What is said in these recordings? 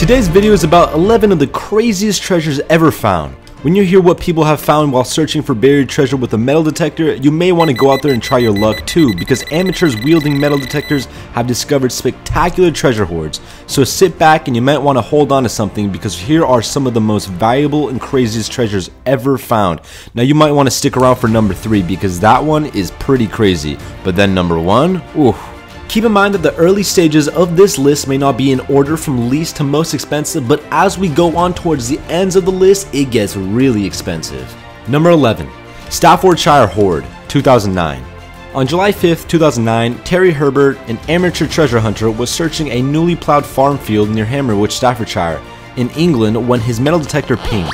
Today's video is about 11 of the craziest treasures ever found. When you hear what people have found while searching for buried treasure with a metal detector, you may want to go out there and try your luck too, because amateurs wielding metal detectors have discovered spectacular treasure hoards. So sit back and you might want to hold on to something, because here are some of the most valuable and craziest treasures ever found. Now you might want to stick around for number 3, because that one is pretty crazy. But then number 1, ooh. Keep in mind that the early stages of this list may not be in order from least to most expensive, but as we go on towards the ends of the list, it gets really expensive. Number 11. Staffordshire Hoard, 2009. On July 5th, 2009, Terry Herbert, an amateur treasure hunter, was searching a newly plowed farm field near Hammerwood, Staffordshire, in England when his metal detector pinged.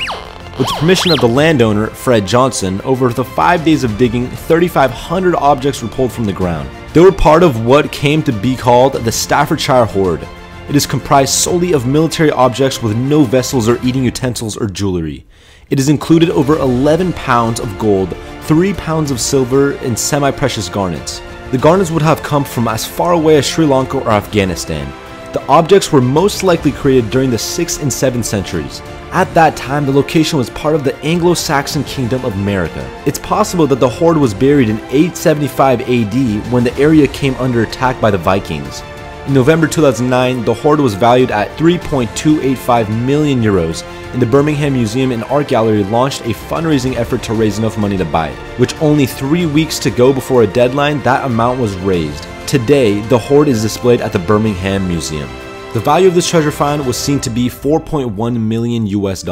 With the permission of the landowner, Fred Johnson, over the 5 days of digging, 3,500 objects were pulled from the ground. They were part of what came to be called the Staffordshire Hoard. It is comprised solely of military objects with no vessels or eating utensils or jewelry. It has included over 11 pounds of gold, 3 pounds of silver, and semi-precious garnets. The garnets would have come from as far away as Sri Lanka or Afghanistan. The objects were most likely created during the 6th and 7th centuries. At that time, the location was part of the Anglo-Saxon Kingdom of America. It's possible that the hoard was buried in 875 AD when the area came under attack by the Vikings. In November 2009, the hoard was valued at 3.285 million euros, and the Birmingham Museum and Art Gallery launched a fundraising effort to raise enough money to buy it, which only 3 weeks to go before a deadline, that amount was raised. Today, the hoard is displayed at the Birmingham Museum. The value of this treasure find was seen to be $4.1 million US.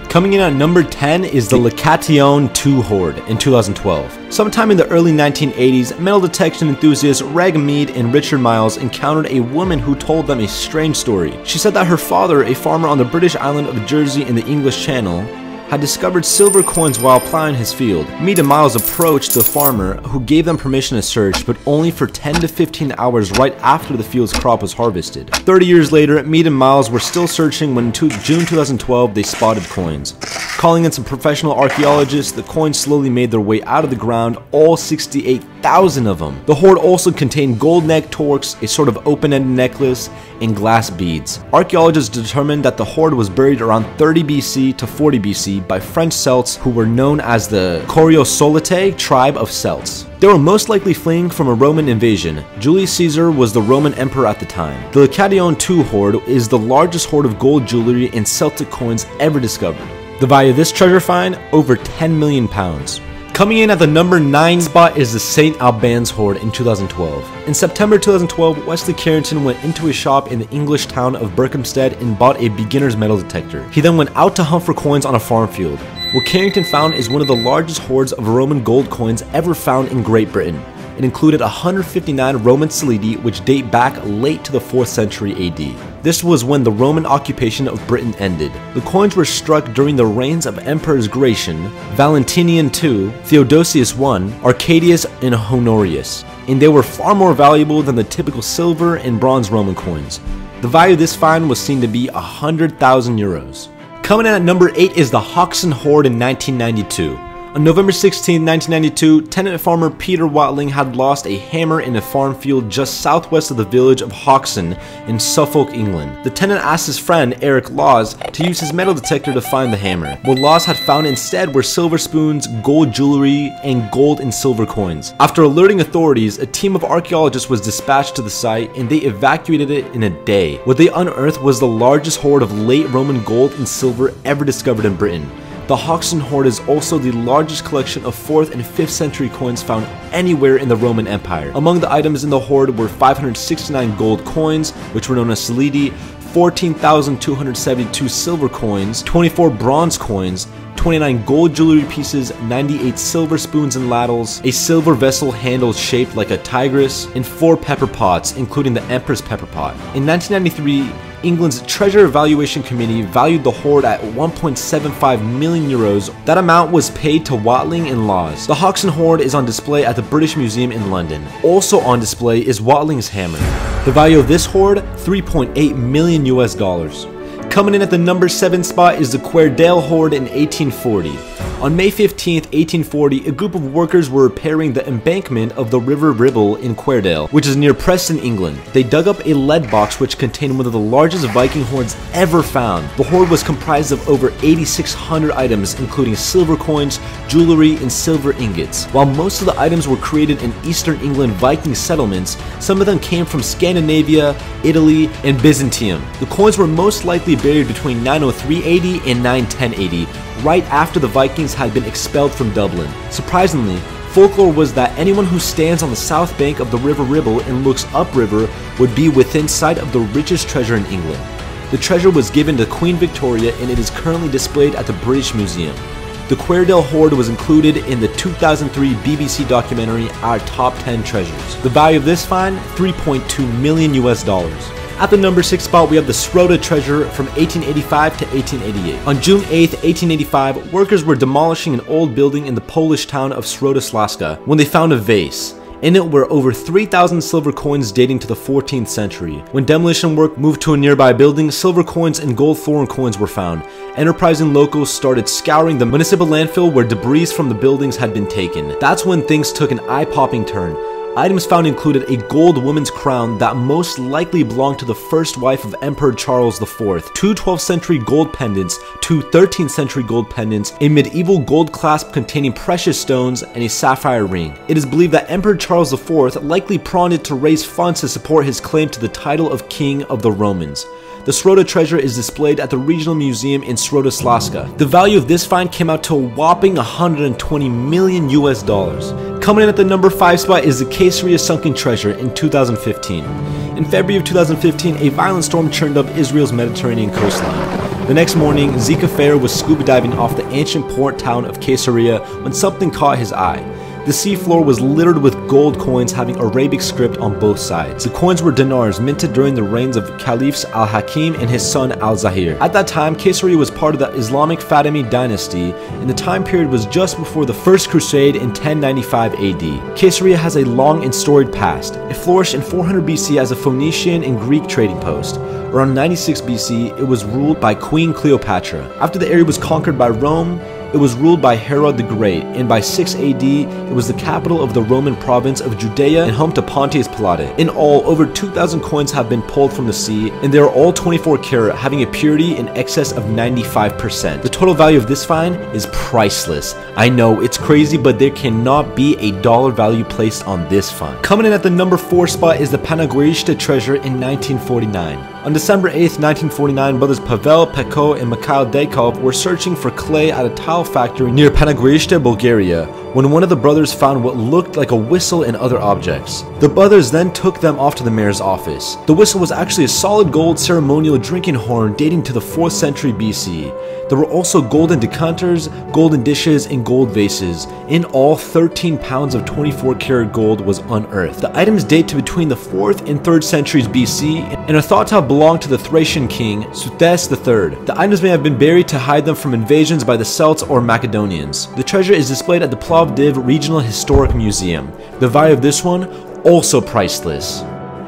Coming in at number 10 is the Bactrian Gold Hoard in 2012. Sometime in the early 1980s, metal detection enthusiasts Reg Mead and Richard Miles encountered a woman who told them a strange story. She said that her father, a farmer on the British island of Jersey in the English Channel, had discovered silver coins while plowing his field. Mead and Miles approached the farmer, who gave them permission to search, but only for 10 to 15 hours right after the field's crop was harvested. 30 years later, Mead and Miles were still searching when in June 2012 they spotted coins. Calling in some professional archaeologists, the coins slowly made their way out of the ground, all 68,000 of them. The hoard also contained gold neck torques, a sort of open-ended necklace, and glass beads. Archaeologists determined that the hoard was buried around 30 BC to 40 BC by French Celts who were known as the Coriosolite tribe of Celts. They were most likely fleeing from a Roman invasion. Julius Caesar was the Roman emperor at the time. The Bactrian Gold Hoard is the largest hoard of gold jewelry and Celtic coins ever discovered. The value of this treasure find, over 10 million pounds. Coming in at the number 9 spot is the St. Albans Hoard in 2012. In September 2012, Wesley Carrington went into a shop in the English town of Berkhamsted and bought a beginner's metal detector. He then went out to hunt for coins on a farm field. What Carrington found is one of the largest hoards of Roman gold coins ever found in Great Britain. It included 159 Roman solidi, which date back late to the 4th century AD. This was when the Roman occupation of Britain ended. The coins were struck during the reigns of Emperors Gratian, Valentinian II, Theodosius I, Arcadius, and Honorius, and they were far more valuable than the typical silver and bronze Roman coins. The value of this find was seen to be 100,000 euros. Coming in at number 8 is the Hoxne Hoard in 1992. On November 16, 1992, tenant farmer Peter Watling had lost a hammer in a farm field just southwest of the village of Hoxne in Suffolk, England. The tenant asked his friend Eric Laws to use his metal detector to find the hammer. What Laws had found instead were silver spoons, gold jewelry, and gold and silver coins. After alerting authorities, a team of archaeologists was dispatched to the site and they evacuated it in a day. What they unearthed was the largest hoard of late Roman gold and silver ever discovered in Britain. The Hoxne Hoard is also the largest collection of 4th and 5th century coins found anywhere in the Roman Empire. Among the items in the hoard were 569 gold coins, which were known as solidi, 14,272 silver coins, 24 bronze coins, 29 gold jewelry pieces, 98 silver spoons and ladles, a silver vessel handle shaped like a tigress, and 4 pepper pots, including the Emperor's pepper pot. In 1993, England's Treasure Evaluation Committee valued the hoard at 1.75 million euros. That amount was paid to Watling and Laws. The Hoxne Hoard is on display at the British Museum in London. Also on display is Watling's hammer. The value of this hoard, 3.8 million US dollars. Coming in at the number 7 spot is the Cuerdale Hoard in 1840. On May 15th, 1840, a group of workers were repairing the embankment of the River Ribble in Cuerdale, which is near Preston, England. They dug up a lead box which contained one of the largest Viking hoards ever found. The hoard was comprised of over 8,600 items, including silver coins, jewelry, and silver ingots. While most of the items were created in Eastern England Viking settlements, some of them came from Scandinavia, Italy, and Byzantium. The coins were most likely buried between 903 AD and 910 AD, right after the Vikings had been expelled from Dublin. Surprisingly, folklore was that anyone who stands on the south bank of the River Ribble and looks upriver would be within sight of the richest treasure in England. The treasure was given to Queen Victoria and it is currently displayed at the British Museum. The Cuerdale Hoard was included in the 2003 BBC documentary Our Top 10 Treasures. The value of this find, $3.2 million US. At the number 6 spot, we have the Srota treasure from 1885 to 1888. On June 8, 1885, workers were demolishing an old building in the Polish town of Srota when they found a vase. In it were over 3,000 silver coins dating to the 14th century. When demolition work moved to a nearby building, silver coins and gold florin coins were found. Enterprising locals started scouring the municipal landfill where debris from the buildings had been taken. That's when things took an eye-popping turn. Items found included a gold woman's crown that most likely belonged to the first wife of Emperor Charles IV, 2 12th century gold pendants, 2 13th century gold pendants, a medieval gold clasp containing precious stones, and a sapphire ring. It is believed that Emperor Charles IV likely pawned it to raise funds to support his claim to the title of King of the Romans. The Srota treasure is displayed at the regional museum in Srota. The value of this find came out to a whopping $120 million US. Coming in at the number 5 spot is the Caesarea sunken treasure in 2015. In February of 2015, a violent storm churned up Israel's Mediterranean coastline. The next morning, Zika Fair was scuba diving off the ancient port town of Caesarea when something caught his eye. The seafloor was littered with gold coins having Arabic script on both sides. The coins were dinars minted during the reigns of Caliphs Al-Hakim and his son Al-Zahir. At that time, Caesarea was part of the Islamic Fatimid dynasty, and the time period was just before the First Crusade in 1095 AD. Caesarea has a long and storied past. It flourished in 400 BC as a Phoenician and Greek trading post. Around 96 BC, it was ruled by Queen Cleopatra. After the area was conquered by Rome, it was ruled by Herod the Great, and by 6 AD, it was the capital of the Roman province of Judea and home to Pontius Pilate. In all, over 2,000 coins have been pulled from the sea, and they are all 24 karat, having a purity in excess of 95%. The total value of this find is priceless. I know, it's crazy, but there cannot be a dollar value placed on this find. Coming in at the number 4 spot is the Panagoista treasure in 1949. On December 8th, 1949, brothers Pavel, Peko, and Mikhail Dekov were searching for clay at a tile factory near Panagoista, Bulgaria, when one of the brothers found what looked like a whistle and other objects. The brothers then took them off to the mayor's office. The whistle was actually a solid gold ceremonial drinking horn dating to the 4th century BC. There were also golden decanters, golden dishes, and gold vases. In all, 13 pounds of 24 karat gold was unearthed. The items date to between the 4th and 3rd centuries BC and are thought to have belonged to the Thracian king, Suthes III. The items may have been buried to hide them from invasions by the Celts or Macedonians. The treasure is displayed at the Plovdiv Regional Historic Museum. The value of this one, also priceless.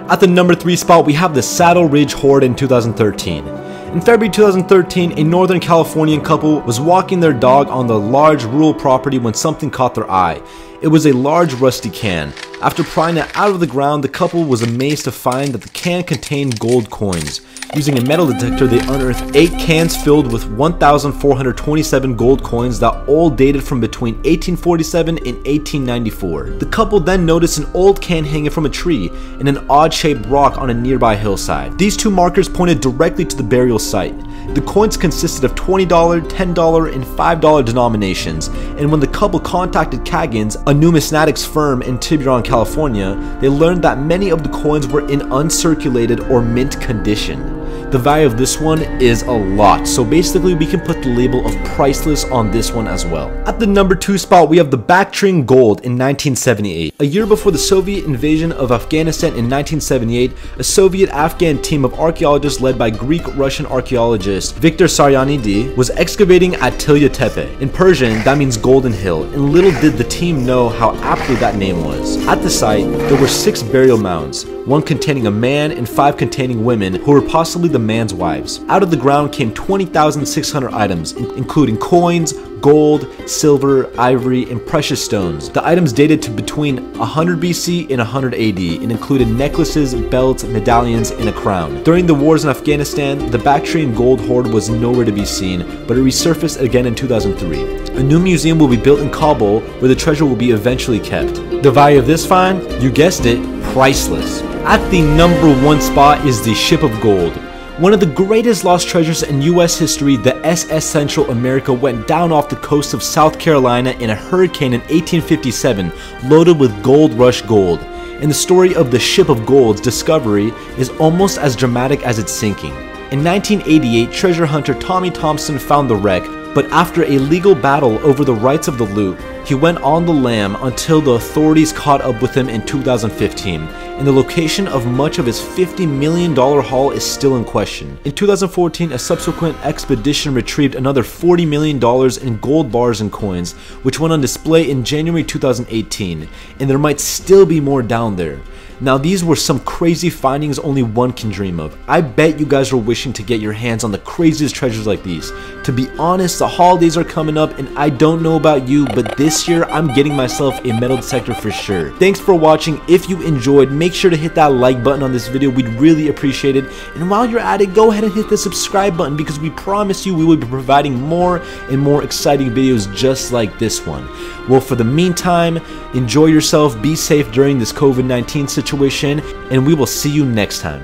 At the number 3 spot, we have the Saddle Ridge Hoard in 2013. In February 2013, a Northern Californian couple was walking their dog on the large rural property when something caught their eye. It was a large rusty can. After prying it out of the ground, the couple was amazed to find that the can contained gold coins. Using a metal detector, they unearthed 8 cans filled with 1,427 gold coins that all dated from between 1847 and 1894. The couple then noticed an old can hanging from a tree and an odd-shaped rock on a nearby hillside. These two markers pointed directly to the burial site. The coins consisted of $20, $10, and $5 denominations, and when the couple contacted Kaggins, a numismatics firm in Tiburon, California, they learned that many of the coins were in uncirculated or mint condition. The value of this one is a lot, so basically we can put the label of priceless on this one as well. At the number 2 spot, we have the Bactrian Gold in 1978. A year before the Soviet invasion of Afghanistan in 1978, a Soviet-Afghan team of archaeologists led by Greek-Russian archaeologist Viktor Saryanidi was excavating at Tilya Tepe. In Persian, that means Golden Hill, and little did the team know how aptly that name was. At the site, there were 6 burial mounds, 1 containing a man and 5 containing women who were possibly the man's wives. Out of the ground came 20,600 items, including coins, gold, silver, ivory, and precious stones. The items dated to between 100 BC and 100 AD and included necklaces, belts, medallions, and a crown. During the wars in Afghanistan, the Bactrian Gold Hoard was nowhere to be seen, but it resurfaced again in 2003. A new museum will be built in Kabul where the treasure will be eventually kept. The value of this find? You guessed it, priceless. At the #1 spot is the Ship of Gold. One of the greatest lost treasures in US history, the SS Central America went down off the coast of South Carolina in a hurricane in 1857, loaded with gold rush gold. And the story of the Ship of Gold's discovery is almost as dramatic as its sinking. In 1988, treasure hunter Tommy Thompson found the wreck, but after a legal battle over the rights of the loot, he went on the lam until the authorities caught up with him in 2015, and the location of much of his $50 million haul is still in question. In 2014, a subsequent expedition retrieved another $40 million in gold bars and coins, which went on display in January 2018, and there might still be more down there. Now these were some crazy findings only one can dream of. I bet you guys are wishing to get your hands on the craziest treasures like these. To be honest, the holidays are coming up and I don't know about you, but this year I'm getting myself a metal detector for sure. Thanks for watching. If you enjoyed, make sure to hit that like button on this video. We'd really appreciate it. And while you're at it, go ahead and hit the subscribe button because we promise you we will be providing more and more exciting videos just like this one. Well, for the meantime, enjoy yourself, be safe during this COVID-19 situation, and we will see you next time.